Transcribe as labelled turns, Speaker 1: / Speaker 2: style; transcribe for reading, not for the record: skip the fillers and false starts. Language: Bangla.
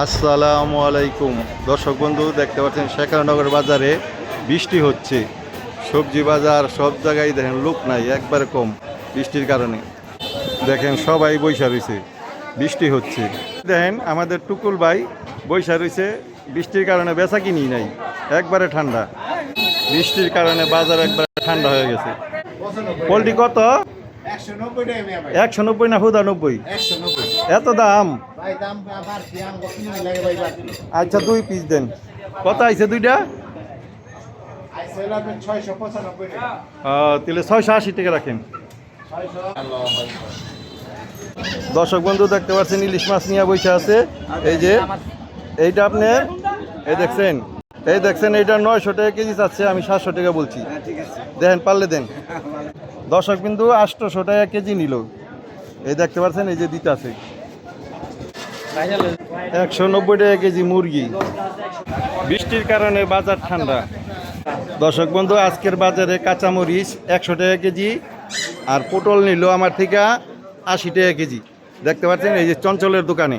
Speaker 1: আসসালামু আলাইকুম দর্শক বন্ধু, দেখতে পাচ্ছেন শেখানগর বাজারে বৃষ্টি হচ্ছে। সবজি বাজার সব জায়গায় দেখেন লোক নাই, একবারে কম বৃষ্টির কারণে। দেখেন সবাই বৈশা রয়েছে, বৃষ্টি হচ্ছে। দেখেন আমাদের টুকুল ভাই বৈশা রয়েছে, বৃষ্টির কারণে বেচা কিনি নাই, একবারে ঠান্ডা। বৃষ্টির কারণে বাজার একবারে ঠান্ডা হয়ে গেছে। পোলট্রি কত? 190 না 90? এত দাম? আচ্ছা 2 পিস দেন। কত আইছে দুইটা? তাহলে 680 টাকা রাখেন। দর্শক বন্ধু দেখতে পাচ্ছেন ইলিশ মাছ নিয়ে বসে আছে। এই যে এইটা আপনি এই দেখছেন এইটা 900 টাকা কেজি চাচ্ছে, আমি 700 টাকা বলছি। দেখেন পারলে দেন। দর্শক বিন্দু 800 টাকা কেজি নিল। এই দেখতে পাচ্ছেন, এই যে দিতে আছে 190 টাকা কেজি মুরগি। বৃষ্টির কারণে বাজার ঠান্ডা। দর্শক বন্ধু আজকের বাজারে কাঁচামরিচ 100 টাকা কেজি, আর পটল নিল আমার থেকে 80 টাকা কেজি। দেখতে পাচ্ছেন এই যে চঞ্চলের দোকানে।